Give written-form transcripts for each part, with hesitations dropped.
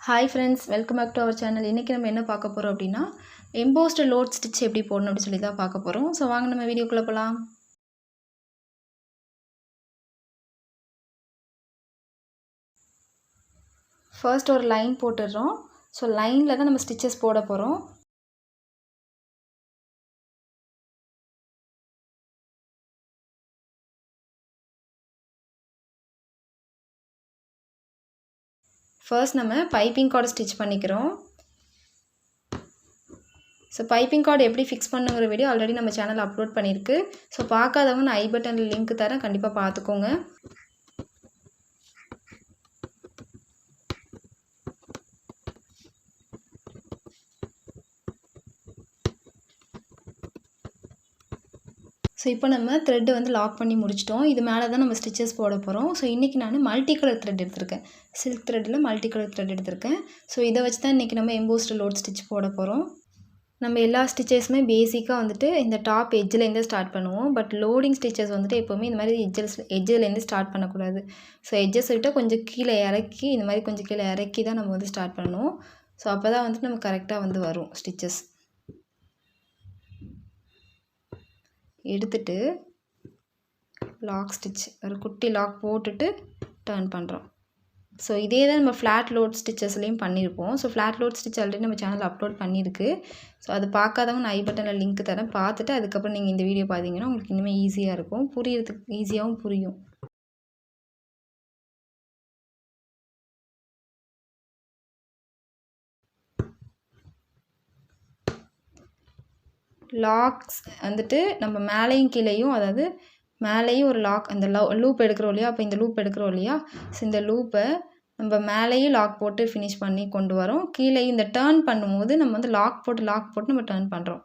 Hi friends, welcome back to our channel. இன்னைக்கு நம்ம என்ன பார்க்க போறோம் அப்படினா embossed load stitch எப்படி போடணும் அப்படி சொல்லி தான் பார்க்க போறோம். சோ வாங்க நம்ம வீடியோக்குள்ள போலாம். First ஒரு லைன் போட்டுறோம். சோ லைன்ல தான் நம்ம ஸ்டிச்சஸ் போட போறோம். First நம்ம பைப்பிங் கார்ட் ஸ்டிட்ச் பண்ணிக்கிறோம். ஸோ பைப்பிங் கார்டு எப்படி ஃபிக்ஸ் பண்ணுங்கிற வீடியோ ஆல்ரெடி நம்ம சேனலில் அப்லோட் பண்ணியிருக்கு. ஸோ பார்க்காதவங்க நான் ஐ பட்டனில் லிங்க் தரேன், கண்டிப்பாக பார்த்துக்கோங்க. ஸோ இப்போ நம்ம த்ரெட்டு வந்து லாக் பண்ணி முடிச்சிட்டோம். இது மேலே தான் நம்ம ஸ்டிச்சஸ் போட போகிறோம். ஸோ இன்றைக்கி நான் மல்டி கலர் த்ரெட் எடுத்திருக்கேன். சில்க் த்ரெட்டில் மல்டி கலர் த்ரெட் எடுத்திருக்கேன். ஸோ இதை வச்சு தான் இன்றைக்கி நம்ம எம்போஸ்டு லோட் ஸ்டிச் போட போகிறோம். நம்ம எல்லா ஸ்டிச்சஸுமே பேசிக்காக வந்துட்டு இந்த டாப் எட்ஜிலேருந்து ஸ்டார்ட் பண்ணுவோம். பட் லோடிங் ஸ்டிச்சஸ் வந்துட்டு எப்போவுமே இந்த மாதிரி எட்ஜிலேருந்து ஸ்டார்ட் பண்ணக்கூடாது. ஸோ எட்ஜஸ் விட்டு கொஞ்சம் கீழே இறக்கி, இந்த மாதிரி கொஞ்சம் கீழே இறக்கி தான் நம்ம வந்து ஸ்டார்ட் பண்ணணும். ஸோ அப்போ தான் வந்துட்டு நம்ம கரெக்டாக வந்து வரும் ஸ்டிச்சஸ். எடுத்துட்டு லாக் ஸ்டிச் ஒரு குட்டி லாக் போட்டுட்டு டர்ன் பண்ணுறோம். ஸோ இதே தான் நம்ம ஃப்ளாட் லோட் ஸ்டிச்சஸ்லேயும் பண்ணியிருப்போம். So flat load stitch already நம்ம சேனலில் அப்லோட் பண்ணியிருக்கு. ஸோ அது பார்க்காதவங்க நான் ஐ பட்டனில் லிங்க் தரேன், பார்த்துட்டு அதுக்கப்புறம் நீங்கள் இந்த வீடியோ பார்த்தீங்கன்னா உங்களுக்கு இனிமேல் ஈஸியாக இருக்கும், புரியறதுக்கு ஈஸியாகவும் புரியும். லாக்ஸ் வந்துட்டு நம்ம மேலேயும் கீழேயும், அதாவது மேலேயும் ஒரு லாக், அந்த லூப் எடுக்கிறோம் இல்லையா, அப்போ இந்த லூப் எடுக்கிறோம் இல்லையா, ஸோ இந்த லூப்பை நம்ம மேலேயும் லாக் போட்டு ஃபினிஷ் பண்ணி கொண்டு வரோம். கீழேயும் இந்த டேர்ன் பண்ணும்போது நம்ம வந்து லாக் போட்டு நம்ம டேர்ன் பண்ணுறோம்.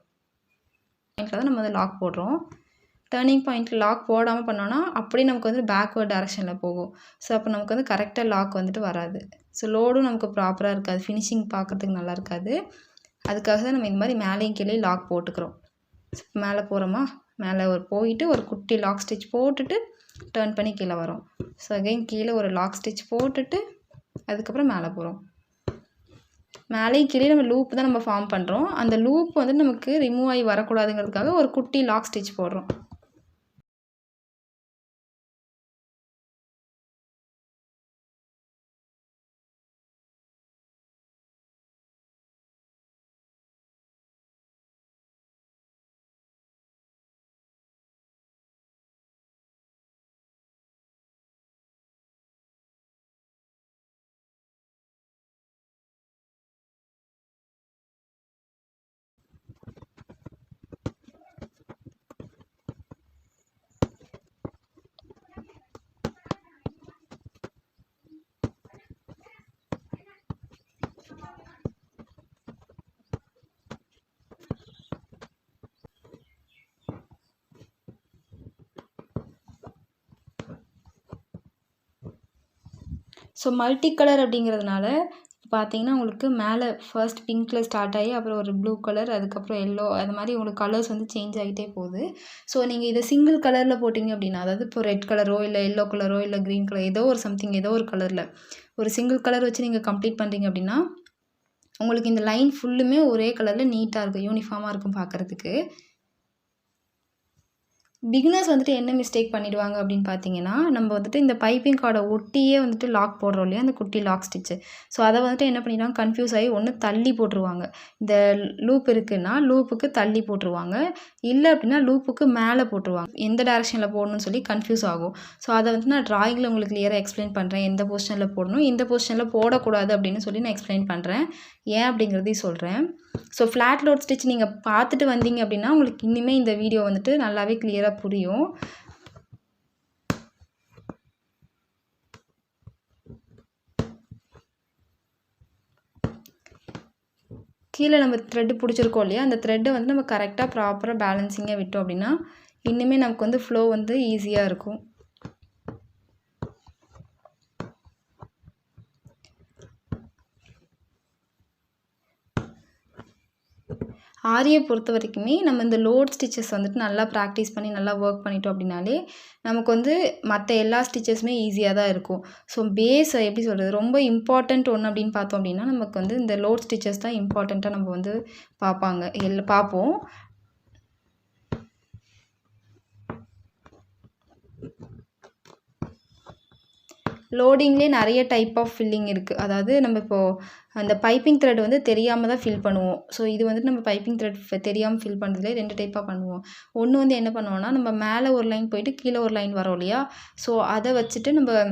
பாயிண்டில் தான் நம்ம வந்து லாக் போடுறோம். டேர்னிங் பாயிண்ட்டில் லாக் போடாமல் பண்ணோன்னா அப்படியே நமக்கு வந்து பேக்வேர்ட் டைரக்ஷனில் போகும். ஸோ அப்போ நமக்கு வந்து கரெக்டாக லாக் வந்துட்டு வராது. ஸோ லோடும் நமக்கு ப்ராப்பராக இருக்காது, ஃபினிஷிங் பார்க்குறதுக்கு நல்லா இருக்காது. அதுக்காக தான் நம்ம இந்த மாதிரி மேலேயும் கீழேயும் லாக் போட்டுக்கிறோம். மேலே போகிறோமா, மேலே போயிட்டு ஒரு குட்டி லாக் ஸ்டிச் போட்டுட்டு டேர்ன் பண்ணி கீழே வரோம். ஸோ அகைன் கீழே ஒரு லாக் ஸ்டிச் போட்டுட்டு அதுக்கப்புறம் மேலே போகிறோம். மேலேயும் கீழே நம்ம லூப் தான் நம்ம ஃபார்ம் பண்ணுறோம். அந்த லூப் வந்து நமக்கு ரிமூவ் ஆகி வரக்கூடாதுங்கிறதுக்காக ஒரு குட்டி லாக் ஸ்டிச் போடுறோம். ஸோ மல்டி கலர் அப்படிங்கிறதுனால பார்த்தீங்கன்னா உங்களுக்கு மேலே ஃபர்ஸ்ட் பிங்க்கில் ஸ்டார்ட் ஆகி அப்புறம் ஒரு ப்ளூ கலர், அதுக்கப்புறம் எல்லோ, அது மாதிரி உங்களுக்கு கலர்ஸ் வந்து சேஞ்ச் ஆகிட்டே போகுது. ஸோ நீங்கள் இதை சிங்கிள் கலரில் போட்டிங்க அப்படின்னா, அதாவது இப்போ ரெட் கலரோ இல்லை எல்லோ கலரோ இல்லை க்ரீன் கலர், ஏதோ ஒரு சம்திங் ஏதோ ஒரு கலரில் ஒரு சிங்கிள் கலர் வச்சு நீங்கள் கம்ப்ளீட் பண்ணுறீங்க அப்படின்னா உங்களுக்கு இந்த லைன் ஃபுல்லுமே ஒரே கலரில் நீட்டாக இருக்கும், யூனிஃபார்மாக இருக்கும் பார்க்குறதுக்கு. பிகினர்ஸ் வந்துட்டு என்ன மிஸ்டேக் பண்ணிடுவாங்க அப்படின்னு பார்த்தீங்கன்னா, நம்ம வந்துட்டு இந்த பைப்பிங் கார்டை ஒட்டியே வந்துட்டு லாக் போடுறோம் இல்லையா, அந்த குட்டி லாக் ஸ்டிச்சு. ஸோ அதை வந்துட்டு என்ன பண்ணிடுவாங்க, கன்ஃபியூஸ் ஆகி ஒன்று தள்ளி போட்டுருவாங்க. இந்த லூப் இருக்குன்னா லூப்புக்கு தள்ளி போட்டுருவாங்க, இல்லை அப்படின்னா லூப்புக்கு மேலே போட்டுருவாங்க. எந்த டைரெக்ஷனில் போடணும்னு சொல்லி கன்ஃபியூஸ் ஆகும். ஸோ அதை வந்து நான் ட்ராயிங்கில் உங்களுக்கு கிளியராக எக்ஸ்பிளைன் பண்ணுறேன், எந்த பொசிஷனில் போடணும், எந்த பொசிஷனில் போடக்கூடாது அப்படின்னு சொல்லி நான் எக்ஸ்பிளைன் பண்ணுறேன், ஏன் அப்படிங்கிறதையும் சொல்கிறேன். ஸோ ஃப்ளாட் லோட் ஸ்டிச் நீங்கள் பார்த்துட்டு வந்தீங்க அப்படின்னா உங்களுக்கு இனிமேல் இந்த வீடியோ வந்துட்டு நல்லாவே கிளியராக புரியும். கீழே நம்ம த்ரெட்டு பிடிச்சிருக்கோம் இல்லையா, அந்த த்ரெட்டை வந்து நம்ம கரெக்டாக ப்ராப்பராக பேலன்சிங்காக விட்டோம் அப்படின்னா இன்னுமே நமக்கு வந்து ஃப்ளோ வந்து ஈஸியாக இருக்கும். ஆரியை பொறுத்த வரைக்குமே நம்ம இந்த லோட் ஸ்டிச்சஸ் வந்துட்டு நல்லா ப்ராக்டிஸ் பண்ணி நல்லா ஒர்க் பண்ணிட்டோம் அப்படின்னாலே நமக்கு வந்து மற்ற எல்லா ஸ்டிச்சஸுமே ஈஸியாக தான் இருக்கும். ஸோ பேஸ் எப்படி சொல்கிறது, ரொம்ப இம்பார்ட்டண்ட் ஒன்று அப்படின்னு பார்த்தோம் அப்படின்னா நமக்கு வந்து இந்த லோட் ஸ்டிச்சஸ் தான் இம்பார்ட்டண்ட்டாக நம்ம வந்து பார்ப்போம். லோடிங்லேயே நிறைய டைப் ஆஃப் ஃபில்லிங் இருக்குது. அதாவது நம்ம இப்போது அந்த பைப்பிங் த்ரெட் வந்து தெரியாமல் தான் ஃபில் பண்ணுவோம். ஸோ இது வந்துட்டு நம்ம பைப்பிங் த்ரெட் தெரியாமல் ஃபில் பண்ணுறதுலேயே 2 டைப்பாக பண்ணுவோம். ஒன்று வந்து என்ன பண்ணுவோம்னா, நம்ம மேலே ஒரு லைன் போயிட்டு கீழே ஒரு லைன் வரோம் இல்லையா, ஸோ அதை வச்சுட்டு நம்ம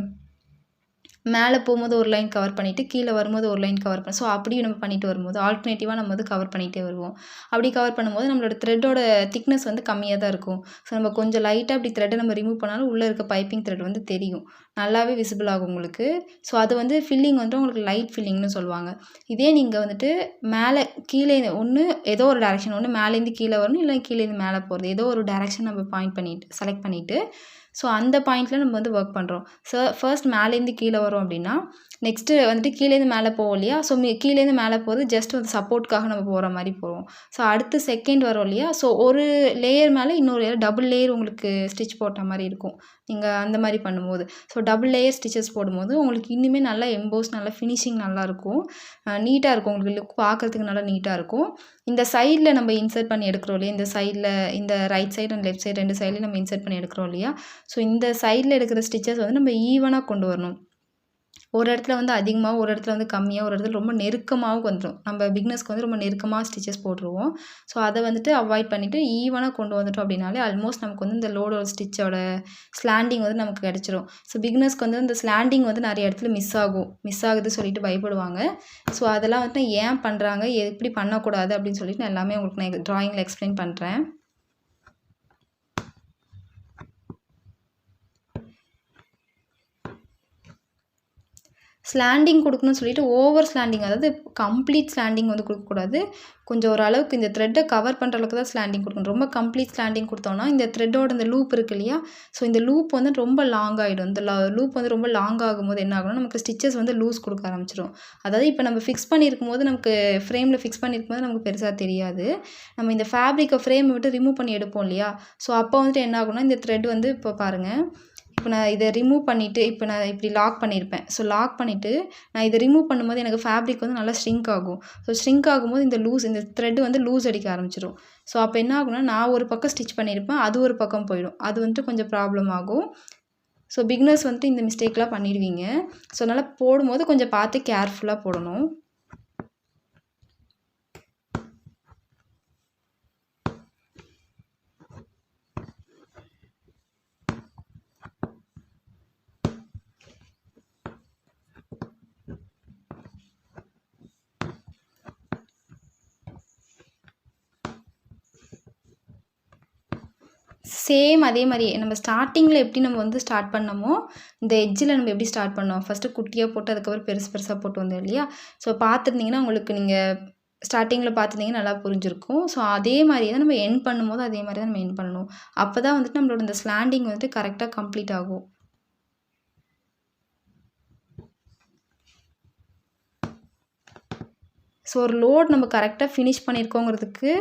மேலே போகும்போது ஒரு லைன் கவர் பண்ணிவிட்டு கீழே வரும்போது ஒரு லைன் கவர் ஸோ அப்படியும் நம்ம பண்ணிட்டு வரும்போது ஆல்டர்னேட்டிவாக நம்ம வந்து கவர் பண்ணிகிட்டே வருவோம். அப்படி கவர் பண்ணும்போது நம்மளோட த்ரெட்டோட திக்னஸ் வந்து கம்மியாக தான் இருக்கும். ஸோ நம்ம கொஞ்சம் லைட்டாக அப்படி த்ரெட்டை நம்ம ரிமூவ் பண்ணாலும் உள்ளே இருக்க பைப்பிங் த்ரெட் வந்து தெரியும், நல்லாவே விசிபிள் ஆகும் உங்களுக்கு. ஸோ அது வந்து ஃபில்லிங் வந்து உங்களுக்கு லைட் ஃபில்லிங்னு சொல்லுவாங்க. இதே நீங்கள் வந்துட்டு மேலே கீழே ஒன்று ஏதோ ஒரு டேரெக்ஷன், ஒன்று மேலேருந்து கீழே வரணும், இல்லை கீழேருந்து மேலே போகிறது, ஏதோ ஒரு டேரெக்ஷன் நம்ம செலக்ட் பண்ணிவிட்டு ஸோ அந்த பாயிண்ட்டில் நம்ம வந்து ஒர்க் பண்ணுறோம். ஃபர்ஸ்ட் மேலேருந்து கீழே வரோம் அப்படின்னா நெக்ஸ்ட்டு வந்துட்டு கீழேருந்து மேலே போவோம் இல்லையா, ஸோ கீழேருந்து மேலே போகிறது ஜஸ்ட் ஒரு சப்போர்ட்காக நம்ம போகிற மாதிரி போவோம். ஸோ அடுத்து செகண்ட் வரோம் இல்லையா, ஸோ ஒரு லேயர் மேலே இன்னொரு லேயர் டபுள் லேயர் உங்களுக்கு ஸ்டிச் போட்ட மாதிரி இருக்கும் நீங்கள் அந்த மாதிரி பண்ணும்போது. ஸோ டபுள் லேயர் ஸ்டிச்சஸ் போடும்போது உங்களுக்கு இன்னுமே நல்லா எம்போஸ், நல்லா ஃபினிஷிங் நல்லாயிருக்கும், நீட்டாக இருக்கும், உங்களுக்கு லுக் பார்க்குறதுக்கு நல்லா நீட்டாக இருக்கும். இந்த சைடில் நம்ம இன்சர்ட் பண்ணி எடுக்கிறோம் இல்லையா, இந்த சைடில் இந்த right side and left side 2 சைட்லையும் நம்ம இன்சர்ட் பண்ணி எடுக்கிறோம் இல்லையா, ஸோ இந்த சைடில் எடுக்கிற ஸ்டிச்சஸ் வந்து நம்ம ஈவனாக கொண்டு வரணும். ஒரு இடத்துல வந்து அதிகமாகவும், ஒரு இடத்துல வந்து கம்மியாக, ஒரு இடத்துல ரொம்ப நெருக்கமாகவும் வந்துடும். நம்ம பிகினர்ஸ்க்கு வந்து ரொம்ப நெருக்கமாக ஸ்டிச்சஸ் போட்டுருவோம். ஸோ அதை வந்துட்டு அவாய்ட் பண்ணிவிட்டு ஈவனாக கொண்டு வந்துட்டோம் அப்படின்னாலே ஆல்மோஸ்ட் நமக்கு வந்து இந்த லோடோட ஸ்டிச்சோட ஸ்லாண்டிங் வந்து நமக்கு கிடச்சிரும். ஸோ பிகினர்ஸ்க்கு வந்து இந்த ஸ்லாண்டிங் வந்து நிறைய இடத்துல மிஸ் ஆகுது சொல்லிட்டு பயப்படுவாங்க. ஸோ அதெல்லாம் வந்துட்டு ஏன் பண்ணுறாங்க, எப்படி பண்ணக்கூடாது அப்படின்னு சொல்லிட்டு நான் எல்லாமே உங்களுக்கு நான் ட்ராயிங்கில் எக்ஸ்பிளைன் பண்ணுறேன். ஸ்லாண்டிங் கொடுக்கணும்னு சொல்லிட்டு ஓவர் ஸ்லாண்டிங், அதாவது கம்ப்ளீட் ஸ்லாண்டிங் வந்து கொடுக்கக்கூடாது. கொஞ்சம் ஓரளவுக்கு இந்த த்ரெட்டை கவர் பண்ணுற அளவுக்கு தான் ஸ்லாண்டிங் கொடுக்கணும். ரொம்ப கம்ப்ளீட் ஸ்லாண்டிங் கொடுத்தோம்னா இந்த த்ரெட்டோட இந்த லூப் இருக்குது இல்லையா, ஸோ இந்த லூப் வந்து ரொம்ப லாங் ஆகிடும். இந்த லூப் வந்து ரொம்ப லாங் ஆகும்போது என்ன ஆகும்னா நமக்கு ஸ்டிச்சஸ் வந்து லூஸ் கொடுக்க ஆரம்பிச்சிடும். அதாவது இப்போ நம்ம ஃபிக்ஸ் பண்ணியிருக்கும் போது நமக்கு ஃப்ரேமில் ஃபிக்ஸ் பண்ணியிருக்கும் போது நமக்கு பெருசாக தெரியாது. நம்ம இந்த ஃபேப்ரிக்கை ஃப்ரேமை விட்டு ரிமூவ் பண்ணி எடுப்போம் இல்லையா, ஸோ அப்போ வந்துட்டு என்ன ஆகும்னா இந்த த்ரெட் வந்து இப்போ பாருங்கள், இப்போ நான் இதை ரிமூவ் பண்ணிவிட்டு இப்போ நான் இப்படி லாக் பண்ணியிருப்பேன். ஸோ லாக் பண்ணிவிட்டு நான் இதை ரிமூவ் பண்ணும்போது எனக்கு ஃபேப்ரிக் வந்து நல்லா ஷ்ரிங்க் ஆகும். ஸோ ஷ்ரிங்க் ஆகும்போது இந்த த்ரெட் வந்து லூஸ் அடிக்க ஆரம்பிச்சிடும். ஸோ அப்போ என்ன ஆகும்னா நான் ஒரு பக்கம் ஸ்டிச் பண்ணியிருப்பேன், அது ஒரு பக்கம் போயிடும். அது வந்துட்டு கொஞ்சம் ப்ராப்ளம் ஆகும். ஸோ பிகினர்ஸ் வந்துட்டு இந்த மிஸ்டேக்லாம் பண்ணிடுவீங்க. ஸோ அதனால் போடும்போது கொஞ்சம் பார்த்து கேர்ஃபுல்லாக போடணும். சேம் அதே மாதிரி நம்ம ஸ்டார்டிங்கில் எப்படி நம்ம வந்து ஸ்டார்ட் பண்ணமோ, இந்த எட்ஜில் நம்ம எப்படி ஸ்டார்ட் பண்ணோம், ஃபஸ்ட்டு குட்டியாக போட்டு அதுக்கப்புறம் பெருசாக போட்டு வந்தோம் இல்லையா, ஸோ பார்த்துருந்தீங்கன்னா உங்களுக்கு நீங்கள் ஸ்டார்டிங்கில் பார்த்துருந்தீங்கன்னா நல்லா புரிஞ்சிருக்கும். ஸோ அதே மாதிரி தான் நம்ம எண்ட் பண்ணும்போது அதே மாதிரி தான் நம்ம எண்ட் பண்ணணும். அப்போ தான் வந்துட்டு நம்மளோட இந்த ஸ்லாண்டிங் வந்துட்டு கரெக்டாக கம்ப்ளீட் ஆகும். ஸோ ஒரு லோட் நம்ம கரெக்டாக ஃபினிஷ் பண்ணியிருக்கோங்கிறதுக்கு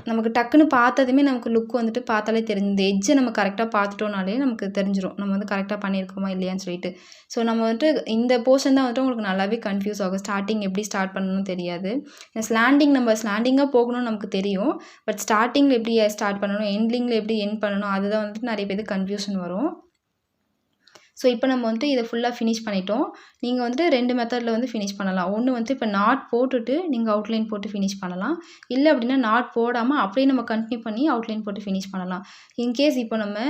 நமக்கு டக்குன்னு பார்த்ததுமே நமக்கு லுக் வந்துட்டு பார்த்தாலே தெரிஞ்சு, இந்த எட்ஜை நம்ம கரெக்டாக பார்த்துட்டோம்னாலே நமக்கு தெரிஞ்சிடும் நம்ம வந்து கரெக்டாக பண்ணியிருக்கோமா இல்லையான்னு சொல்லிட்டு. ஸோ நம்ம வந்துட்டு இந்த போர்ஷன் தான் வந்துட்டு உங்களுக்கு நல்லாவே கன்ஃபியூஸ் ஆகும். ஸ்டார்டிங் எப்படி ஸ்டார்ட் பண்ணணும்னு தெரியாது. நம்ம ஸ்லாண்டிங்காக போகணும்னு நமக்கு தெரியும், பட் ஸ்டார்டிங்கில் எப்படி ஸ்டார்ட் பண்ணணும், எண்ட்லிங்கில் எப்படி எண்ட் பண்ணணும், அதுதான் வந்துட்டு நிறைய பேருக்கு கன்ஃபியூஷன் வரும். ஸோ இப்போ நம்ம வந்துட்டு இதை ஃபுல்லாக ஃபினிஷ் பண்ணிட்டோம். நீங்கள் வந்துட்டு 2 மெத்தடில் வந்து ஃபினிஷ் பண்ணலாம். ஒன்று வந்து இப்போ நாட் போட்டுட்டு நீங்கள் அவுட்லைன் போட்டு ஃபினிஷ் பண்ணலாம். இல்லை அப்படின்னா நாட் போடாமல் அப்படியே நம்ம கண்டினியூ பண்ணி அவுட்லைன் போட்டு ஃபினிஷ் பண்ணலாம். இன்கேஸ் இப்போ நம்ம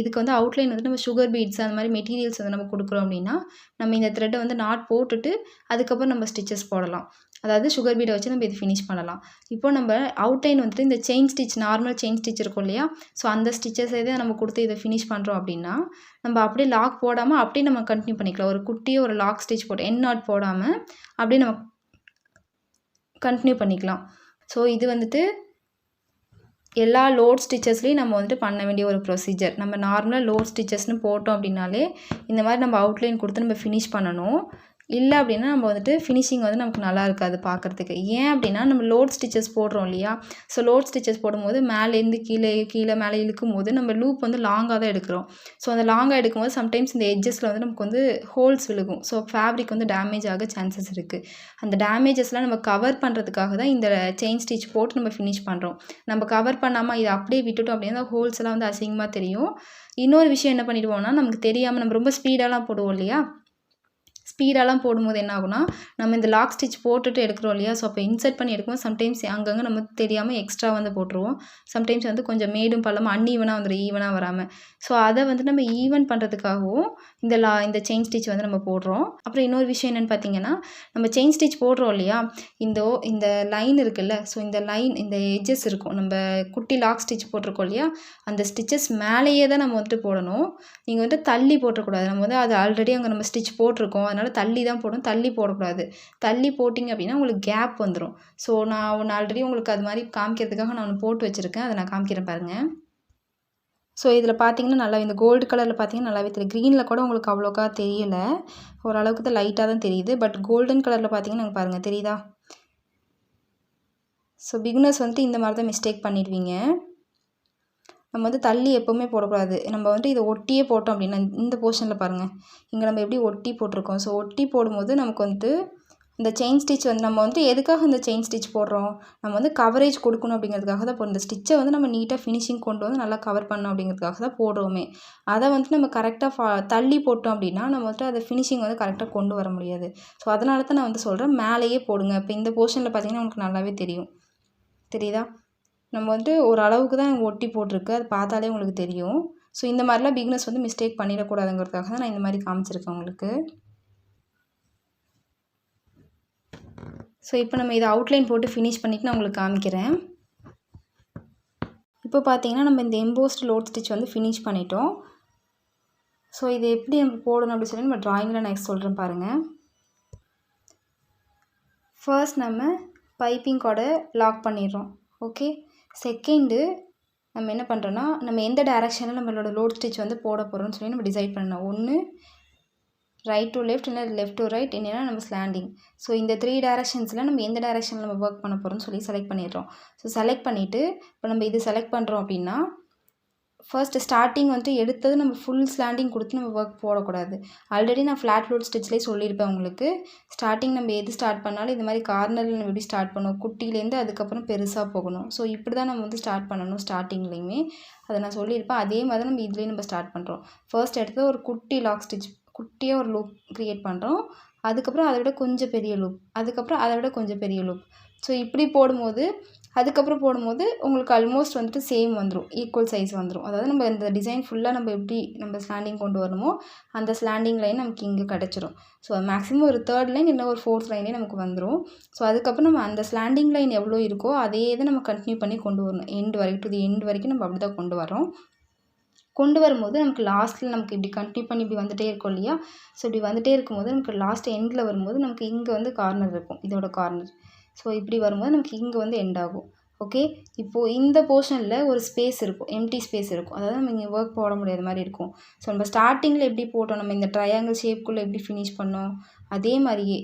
இதுக்கு வந்து அவுட்லைன் வந்து நம்ம சுகர் பீட்ஸ் அந்த மாதிரி மெட்டீரியல்ஸ் வந்து நம்ம கொடுக்குறோம் அப்படின்னா நம்ம இந்த த்ரெட்டை வந்து நாட் போட்டுட்டு அதுக்கப்புறம் நம்ம ஸ்டிச்சஸ் போடலாம். அதாவது சுகர் பீடை வச்சு நம்ம இது ஃபினிஷ் பண்ணலாம். இப்போ நம்ம அவுட்லைன் வந்துட்டு இந்த chain stitch, normal chain stitch இருக்கும் இல்லையா, ஸோ அந்த ஸ்டிச்சஸே தான் நம்ம கொடுத்து இதை ஃபினிஷ் பண்ணுறோம் அப்படின்னா நம்ம அப்படியே லாக் போடாமல் அப்படியே நம்ம கண்டினியூ பண்ணிக்கலாம். ஒரு குட்டியாக ஒரு லாக் ஸ்டிச் போட்டு எண்ட் நாட் போடாமல் அப்படியே நம்ம கண்டினியூ பண்ணிக்கலாம். ஸோ இது வந்துட்டு எல்லா லோட் ஸ்டிச்சஸ்லேயும் நம்ம வந்துட்டு பண்ண வேண்டிய ஒரு ப்ரொசீஜர். நம்ம நார்மலாக லோட் ஸ்டிச்சஸ்னு போட்டோம் அப்படின்னாலே இந்த மாதிரி நம்ம அவுட்லைன் கொடுத்து நம்ம ஃபினிஷ் பண்ணணும். இல்லை அப்படின்னா நம்ம வந்துட்டு ஃபினிஷிங் வந்து நமக்கு நல்லா இருக்காது பார்க்குறதுக்கு. ஏன் அப்படின்னா நம்ம லோட் ஸ்டிச்சஸ் போடுறோம் இல்லையா? ஸோ லோட் ஸ்டிச்சஸ் போடும்போது மேலேருந்து கீழே மேலே இழுக்கும்போது நம்ம லூப் வந்து லாங்காக தான் எடுக்கிறோம். ஸோ அந்த லாங்காக எடுக்கும்போது சம்டைம்ஸ் இந்த எட்ஜஸில் வந்து நமக்கு வந்து ஹோல்ஸ் விழுகும். ஸோ ஃபேப்ரிக் வந்து டேமேஜ் ஆக சான்சஸ் இருக்குது. அந்த டேமேஜஸ்லாம் நம்ம கவர் பண்ணுறதுக்காக தான் இந்த செயின் ஸ்டிச் போட்டு நம்ம ஃபினிஷ் பண்ணுறோம். நம்ம கவர் பண்ணாமல் இதை அப்படியே விட்டுட்டோம் அப்படின்னா ஹோல்ஸ் எல்லாம் வந்து அசிங்கமாக தெரியும். இன்னொரு விஷயம் என்ன பண்ணிடுவோம்னா, நமக்கு தெரியாமல் நம்ம ரொம்ப ஸ்பீடாலாம் போடுவோம் இல்லையா? ஸ்பீடாலாம் போடும்போது என்ன ஆகும்னா, நம்ம இந்த லாக் ஸ்டிச் போட்டுட்டு எடுக்கிறோம் இல்லையா? ஸோ அப்போ இன்சர்ட் பண்ணி எடுக்கும்போது சம்டைம்ஸ் அங்கங்கே நம்ம தெரியாமல் எக்ஸ்ட்ரா வந்து போட்டுருவோம். சம்டைம்ஸ் வந்து கொஞ்சம் மேடும் பள்ளமும் அன்ஈவனாக வந்துடும், ஈவனாக வராமல். ஸோ அதை வந்து நம்ம ஈவன் பண்ணுறதுக்காகவும் இந்த செயின் ஸ்டிச் வந்து நம்ம போடுறோம். அப்புறம் இன்னொரு விஷயம் என்னென்னு பார்த்தீங்கன்னா, நம்ம செயின் ஸ்டிச் போடுறோம் இல்லையா? இந்த லைன் இருக்குல்ல, ஸோ இந்த எட்ஜஸ் இருக்கும். நம்ம குட்டி லாக் ஸ்டிச் போட்டிருக்கோம் இல்லையா? அந்த ஸ்டிச்சஸ் மேலேயே தான் நம்ம வந்துட்டு போடணும். நீங்கள் வந்து தள்ளி போட்டக்கூடாது. நம்ம வந்து அது ஆல்ரெடி அங்கே நம்ம ஸ்டிச் போட்டிருக்கோம், அதனால் தள்ளி தான் போடணும். தள்ளி போடக்கூடாது. தள்ளி போட்டிங்க அப்படின்னா உங்களுக்கு கேப் வந்துடும். ஸோ நான் ஒன்று ஆல்ரெடி உங்களுக்கு அது மாதிரி காமிக்கிறதுக்காக நான் ஒன்று போட்டு வச்சுருக்கேன். அதை நான் காமிக்கிறேன் பாருங்கள். ஸோ இதில் பார்த்தீங்கன்னா நல்லா இந்த கோல்டு கலரில் பார்த்தீங்கன்னா நல்லாவே தெரியும். க்ரீனில் கூட உங்களுக்கு அவ்வளோக்கா தெரியல, ஓரளவுக்கு தான் லைட்டாக தான் தெரியுது. பட் கோல்டன் கலரில் பார்த்தீங்கன்னா பாருங்கள், தெரியுதா? ஸோ பிகினர்ஸ் வந்துட்டு இந்த மாதிரி தான் மிஸ்டேக் பண்ணிடுவீங்க. நம்ம வந்து தள்ளி எப்போவுமே போடக்கூடாது. நம்ம வந்துட்டு இதை ஒட்டியே போட்டோம் அப்படின்னா இந்த போர்ஷனில் பாருங்கள், இங்கே நம்ம எப்படி ஒட்டி போட்டிருக்கோம். ஸோ ஒட்டி போடும்போது நமக்கு வந்துட்டு இந்த செயின் ஸ்டிச் வந்து நம்ம வந்துட்டு எதுக்காக இந்த செயின் ஸ்டிச் போடுறோம்? நம்ம வந்து கவரேஜ் கொடுக்கணும் அப்படிங்கிறதுக்காக தான் போடுறோம். இந்த ஸ்டிச்சை வந்து நம்ம நீட்டாக ஃபினிஷிங் கொண்டு வந்து நல்லா கவர் பண்ணணும் அப்படிங்கிறதுக்காக தான் போடுறோமே. அதை வந்துட்டு நம்ம கரெக்டாக தள்ளி போட்டோம் அப்படின்னா நம்ம வந்துட்டு அதை ஃபினிஷிங் வந்து கரெக்டாக கொண்டு வர முடியாது. ஸோ அதனால தான் நான் வந்து சொல்கிறேன், மேலேயே போடுங்க. இப்போ இந்த போர்ஷனில் பார்த்தீங்கன்னா உங்களுக்கு நல்லாவே தெரியும், தெரியுதா? நம்ம வந்துட்டு ஒரு அளவுக்கு தான் ஒட்டி போட்டிருக்கு, அது பார்த்தாலே உங்களுக்கு தெரியும். ஸோ இந்த மாதிரிலாம் பிகினர்ஸ் வந்து மிஸ்டேக் பண்ணிடக்கூடாதுங்கிறதுக்காக தான் நான் இந்த மாதிரி காமிச்சிருக்கேன் உங்களுக்கு. ஸோ இப்போ நம்ம இதை அவுட்லைன் போட்டு ஃபினிஷ் பண்ணிவிட்டு நான் உங்களுக்கு காமிக்கிறேன். இப்போ பார்த்தீங்கன்னா நம்ம இந்த எம்போஸ்ட் லோட் ஸ்டிச் வந்து ஃபினிஷ் பண்ணிட்டோம். ஸோ இது எப்படி நம்ம போடணும் அப்படின்னு சொல்லி நம்ம ட்ராயிங்கில் நான் சொல்கிறேன் பாருங்கள். ஃபர்ஸ்ட் நம்ம பைப்பிங் கோடை லாக் பண்ணிடுறோம். ஓகே, செகண்டு நம்ம என்ன பண்ணுறோன்னா, நம்ம எந்த டைரெக்ஷனில் நம்மளோட லோட் ஸ்டிச் வந்து போட போகிறோம்னு சொல்லி நம்ம டிசைட் பண்ணணும். ஒன்று ரைட் டு லெஃப்ட், இல்லை லெஃப்ட் டு ரைட், இல்லைன்னா நம்ம ஸ்லாண்டிங். ஸோ இந்த 3 டைரெக்ஷன்ஸில் நம்ம எந்த டைரெக்ஷனில் நம்ம ஒர்க் பண்ண போகிறோம்னு சொல்லி செலக்ட் பண்ணிடுறோம். ஸோ செலக்ட் பண்ணிவிட்டு இப்போ நம்ம இது செலக்ட் பண்ணுறோம் அப்படின்னா ஃபர்ஸ்ட்டு ஸ்டார்டிங் வந்துட்டு எடுத்தது நம்ம ஃபுல் ஸ்லாண்டிங் கொடுத்து நம்ம ஒர்க் போடக்கூடாது. ஆல்ரெடி நான் ஃப்ளாட் லோட் ஸ்டிச்லேயே சொல்லியிருப்பேன் உங்களுக்கு. ஸ்டார்டிங் நம்ம எது ஸ்டார்ட் பண்ணாலும் இந்த மாதிரி கார்னரில் நம்ம எப்படி ஸ்டார்ட் பண்ணுவோம், குட்டிலேருந்து அதுக்கப்புறம் பெருசாக போகணும். ஸோ இப்படி தான் நம்ம வந்து ஸ்டார்ட் பண்ணணும் ஸ்டார்டிங்லேயுமே. அதை நான் சொல்லியிருப்பேன். அதே மாதிரி நம்ம இதுலேயும் நம்ம ஸ்டார்ட் பண்ணுறோம். ஃபர்ஸ்ட் எடுத்து ஒரு குட்டி லாக் ஸ்டிச், குட்டியாக ஒரு லூப் க்ரியேட் பண்ணுறோம். அதுக்கப்புறம் அதை விட கொஞ்சம் பெரிய லூப், அதுக்கப்புறம் அதை விட கொஞ்சம் பெரிய லூப். ஸோ இப்படி போடும்போது அதுக்கப்புறம் போடும்போது உங்களுக்கு ஆல்மோஸ்ட் வந்துட்டு சேம் வந்துடும், ஈக்குவல் சைஸ் வந்துடும். அதாவது நம்ம இந்த டிசைன் ஃபுல்லாக நம்ம எப்படி நம்ம ஸ்லாண்டிங் கொண்டு வரணுமோ அந்த ஸ்லாண்டிங் லைன் நமக்கு இங்கே கிடச்சிரும். ஸோ மேக்ஸிமம் ஒரு 3rd லைன் இல்லை ஒரு 4th லைனே நமக்கு வந்துடும். ஸோ அதுக்கப்புறம் நம்ம அந்த ஸ்லாண்டிங் லைன் எவ்வளோ இருக்கோ அதே இதை நம்ம கண்டினியூ பண்ணி கொண்டு வரணும். எண்டு வரைக்கும், டு தி எண்டு வரைக்கும் நம்ம அப்படி தான் கொண்டு வரோம். கொண்டு வரும்போது நமக்கு லாஸ்ட்டில் நமக்கு இப்படி கண்டினியூ பண்ணி இப்படி வந்துகிட்டே இருக்கும் இல்லையா? ஸோ இப்படி வந்துகிட்டே இருக்கும்போது நமக்கு லாஸ்ட் எண்டில் வரும்போது நமக்கு இங்கே வந்து கார்னர் இருக்கும், இதோட கார்னர். ஸோ இப்படி வரும்போது நமக்கு இங்கே வந்து எண்ட் ஆகும். ஓகே, இப்போது இந்த போர்ஷனில் ஒரு ஸ்பேஸ் இருக்கும், எம்டி ஸ்பேஸ் இருக்கும். அதாவது நம்ம இங்கே ஒர்க் போட முடியாத மாதிரி இருக்கும். ஸோ நம்ம ஸ்டார்டிங்கில் எப்படி போட்டோம், நம்ம இந்த ட்ரையாங்கிள் ஷேப்புக்குள்ளே எப்படி ஃபினிஷ் பண்ணோம் அதே மாதிரியே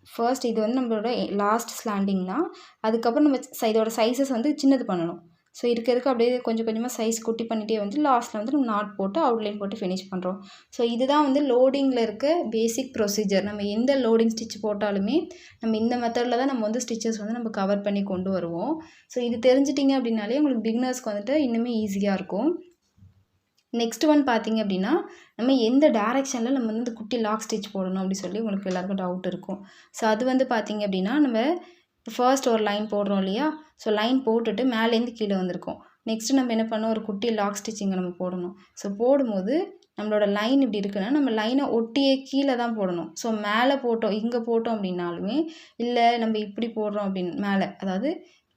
ஃபர்ஸ்ட் இது வந்து நம்மளோட லாஸ்ட் ஸ்லாண்டிங்னா அதுக்கப்புறம் நம்ம இதோட சைஸஸ் வந்து சின்னது பண்ணணும். ஸோ இருக்க அப்படியே கொஞ்சம் கொஞ்சமாக சைஸ் குட்டி பண்ணிகிட்டே வந்து லாஸ்ட்டில் வந்து நம்ம நாட் போட்டு அவுட்லைன் போட்டு ஃபினிஷ் பண்ணுறோம். ஸோ இதுதான் வந்து லோடிங்கில் இருக்க பேசிக் ப்ரொசீஜர். நம்ம எந்த லோடிங் ஸ்டிச் போட்டாலுமே நம்ம இந்த மெத்தடில் தான் நம்ம வந்து ஸ்டிச்சஸ் வந்து நம்ம கவர் பண்ணி கொண்டு வருவோம். ஸோ இது தெரிஞ்சிட்டிங்க அப்படின்னாலே உங்களுக்கு பிகினர்ஸ்க்கு வந்துட்டு இன்னுமே ஈஸியாக இருக்கும். நெக்ஸ்ட் ஒன் பார்த்தீங்க அப்படின்னா, நம்ம எந்த டைரெக்ஷனில் நம்ம வந்து இந்த குட்டி லாக் ஸ்டிச் போடணும் அப்படி சொல்லி உங்களுக்கு எல்லாருக்கும் டவுட் இருக்கும். ஸோ அது வந்து பார்த்தீங்க அப்படின்னா, நம்ம ஃபர்ஸ்ட் ஒரு லைன் போடுறோம் இல்லையா? ஸோ லைன் போட்டுட்டு மேலேருந்து கீழே வந்திருக்கோம். நெக்ஸ்ட்டு நம்ம என்ன பண்ணோம், ஒரு குட்டி லாக் ஸ்டிச்சிங்கை நம்ம போடணும். ஸோ போடும்போது நம்மளோட லைன் இப்படி இருக்குன்னா நம்ம லைனை ஒட்டியே கீழே தான் போடணும். ஸோ மேலே போட்டோம், இங்கே போட்டோம் அப்படின்னாலுமே, இல்லை நம்ம இப்படி போடுறோம் அப்படின்னு மேலே, அதாவது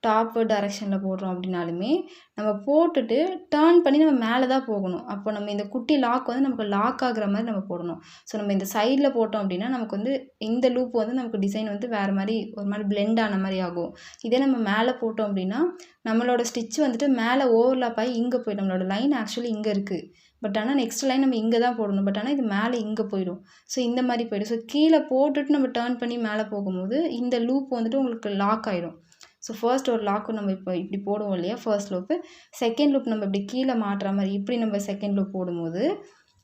டாப்பு டைரெக்ஷனில் போடுறோம் அப்படின்னாலுமே நம்ம போட்டுட்டு டேர்ன் பண்ணி நம்ம மேலே தான் போகணும். அப்போ நம்ம இந்த குட்டி லாக் வந்து நமக்கு லாக் ஆகுற மாதிரி நம்ம போடணும். ஸோ நம்ம இந்த சைடில் போட்டோம் அப்படின்னா நமக்கு வந்து இந்த லூப் வந்து நமக்கு டிசைன் வந்து வேறு மாதிரி ஒரு மாதிரி பிளெண்ட் ஆன மாதிரி ஆகும். இதே நம்ம மேலே போட்டோம் அப்படின்னா நம்மளோட ஸ்டிச் வந்துட்டு மேலே ஓவர்லாப் ஆகி இங்கே போய் நம்மளோட லைன் ஆக்சுவலி இங்கே இருக்குது, பட் ஆனால் நெக்ஸ்ட் லைன் நம்ம இங்கே தான் போடணும். பட் ஆனால் இது மேலே இங்கே போயிடும். ஸோ இந்த மாதிரி போயிடும். ஸோ கீழே போட்டுட்டு நம்ம டர்ன் பண்ணி மேலே போகும்போது இந்த லூப் வந்துட்டு உங்களுக்கு லாக் ஆகிடும். ஸோ ஃபர்ஸ்ட் ஒரு லாக்கு நம்ம இப்போ இப்படி போடுவோம் இல்லையா, ஃபர்ஸ்ட் லூப்பு. செகண்ட் லூப் நம்ம இப்படி கீழே மாட்டுற மாதிரி இப்படி நம்ம செகண்ட் லூப் போடும்போது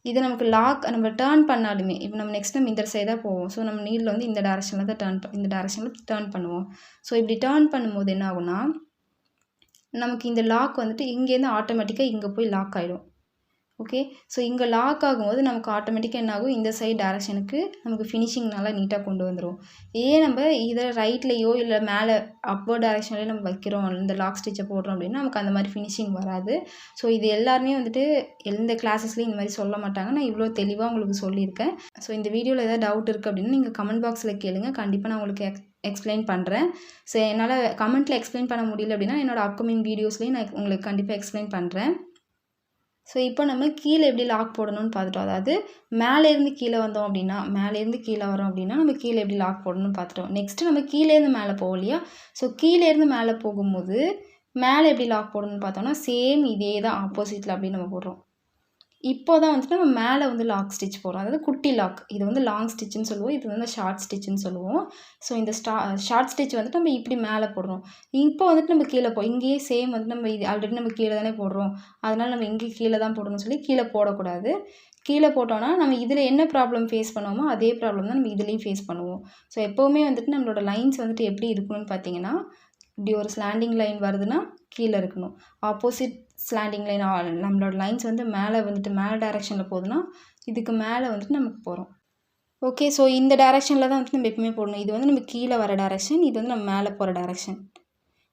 இது நமக்கு லாக் நம்ம டர்ன் பண்ணாலுமே இப்போ நம்ம நெக்ஸ்ட் நம்ம இந்த சைடாக போவோம். ஸோ நம்ம நீடில் வந்து இந்த டேரக்ஷனில் தான் இந்த டேரக்ஷனில் டர்ன் பண்ணுவோம். ஸோ இப்படி டர்ன் பண்ணும்போது என்ன ஆகும்னா நமக்கு இந்த லாக் வந்துட்டு இங்கேருந்து ஆட்டோமேட்டிக்காக இங்கே போய் லாக் ஆகிடும். ஓகே, ஸோ இங்கே லாக் ஆகும்போது நமக்கு ஆட்டோமேட்டிக்காக என்ன ஆகும், இந்த சைடு டேரக்ஷனுக்கு நமக்கு ஃபினிஷிங் நல்லா நீட்டாக கொண்டு வந்துடும். நம்ம இதை ரைட்லேயோ இல்லை மேலே அப்போ டேரக்ஷன்லேயோ நம்ம வைக்கிறோம், இந்த லாக் ஸ்டிச்சை போடுறோம் அப்படின்னா நமக்கு அந்த மாதிரி ஃபினிஷிங் வராது. ஸோ இது எல்லாருமே வந்துட்டு எந்த கிளாஸஸ்லேயும் இந்த மாதிரி சொல்ல மாட்டாங்க. நான் இவ்வளோ தெளிவாக உங்களுக்கு சொல்லியிருக்கேன். ஸோ இந்த வீடியோவில் ஏதாவது டவுட் இருக்குது அப்படின்னா நீங்கள் கமெண்ட் பாக்ஸில் கேளுங்க, கண்டிப்பாக நான் உங்களுக்கு எக்ஸ்பிளைன் பண்ணுறேன். ஸோ என்னால் கமெண்ட்டில் எக்ஸ்பிளைன் பண்ண முடியல அப்படின்னா என்னோடய அப்கமிங் வீடியோஸ்லேயும் நான் உங்களுக்கு கண்டிப்பாக எக்ஸ்பிளைன் பண்ணுறேன். ஸோ இப்போ நம்ம கீழே எப்படி லாக் போடணும்னு பார்த்துட்டோம். அதாவது மேலேருந்து கீழே வந்தோம் அப்படின்னா, மேலேருந்து கீழே வரோம் அப்படின்னா நம்ம கீழே எப்படி லாக் போடணும்னு பார்த்துட்டோம். நெக்ஸ்ட்டு நம்ம கீழேருந்து மேலே போவோம் இல்லையா, ஸோ கீழேருந்து மேலே போகும்போது மேலே எப்படி லாக் போடணும்னு பார்த்தோம்னா சேம் இதே தான் ஆப்போசிட்டில் அப்படி நம்ம போடுறோம். இப்போ தான் வந்துட்டு நம்ம மேலே வந்து லாக் ஸ்டிச் போடுறோம். அதாவது குட்டி லாக். இது வந்து லாங் ஸ்டிச்சுன்னு சொல்லுவோம், இது வந்து ஷார்ட் ஸ்டிச்சுன்னு சொல்லுவோம். ஸோ இந்த ஷார்ட் ஸ்டிச் வந்துட்டு நம்ம இப்படி மேலே போடுறோம். இப்போ வந்துட்டு நம்ம கீழே இங்கேயே சேம் வந்து நம்ம இது ஆல்ரெடி நம்ம கீழே தானே போடுறோம், அதனால் நம்ம இங்கே கீழே தான் போடணும்னு சொல்லி கீழே போடக்கூடாது. கீழே போட்டோன்னா நம்ம இதில் என்ன ப்ராப்ளம் ஃபேஸ் பண்ணுவோமோ அதே ப்ராப்ளம் தான் நம்ம இதுலேயும் ஃபேஸ் பண்ணுவோம். ஸோ எப்போவுமே வந்துட்டு நம்மளோட லைன்ஸ் வந்துட்டு எப்படி இருக்கணும்னு பார்த்தீங்கன்னா, இப்படி ஒரு ஸ்லாண்டிங் லைன் வருதுன்னா கீழே இருக்கணும். ஆப்போசிட் ஸ்லாண்டிங் லைன் நம்மளோட லைன்ஸ் வந்து மேலே வந்துட்டு மேலே டைரெக்ஷனில் போகுதுன்னா இதுக்கு மேலே வந்துட்டு நமக்கு போகிறோம். ஓகே, ஸோ இந்த டைரெக்ஷனில் தான் வந்துட்டு நம்ம எப்பவுமே போடணும். இது வந்து நம்ம கீழே வர டைரெக்ஷன், இது வந்து நம்ம மேலே போகிற டைரெக்ஷன்.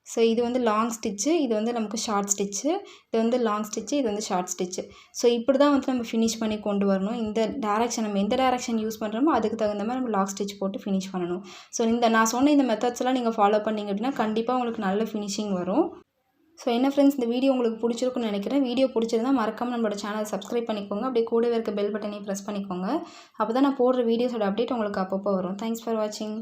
ஸோ இது வந்து லாங் ஸ்டிச்சு, இது வந்து நமக்கு ஷார்ட் ஸ்டிச்சு, இது வந்து லாங் ஸ்டிச்சு, இது வந்து ஷார்ட் ஸ்டிச்சு. ஸோ இப்படி தான் வந்து நம்ம ஃபினிஷ் பண்ணி கொண்டு வரணும். இந்த டைரெக்ஷன் நம்ம எந்த டைரெக்ஷன் யூஸ் பண்ணுறோமோ அதுக்கு தகுந்த மாதிரி நம்ம லாக் ஸ்டிச் போட்டு ஃபினிஷ் பண்ணணும். ஸோ நான் சொன்ன இந்த மெத்தட்ஸ்லாம் நீங்கள் ஃபாலோ பண்ணிங்க அப்படின்னா கண்டிப்பாக உங்களுக்கு நல்ல ஃபினிஷிங் வரும். ஸோ என்ன ஃப்ரெண்ட்ஸ், இந்த வீடியோ உங்களுக்கு பிடிச்சிருக்குன்னு நினைக்கிறேன். வீடியோ பிடிச்சிருந்தா மறக்காமல் நம்மளோட சேனலை சப்ஸ்கிரைப் பண்ணிக்கோங்க. அப்படியே கூடவே இருக்க பெல் பட்டனையும் ப்ரெஸ் பண்ணிக்கோங்க. அப்போ தான் நான் போடுற வீடியோஸோட அப்டேட் உங்களுக்கு அப்பப்போ வரும். தேங்க்ஸ் ஃபார் வாட்சிங்.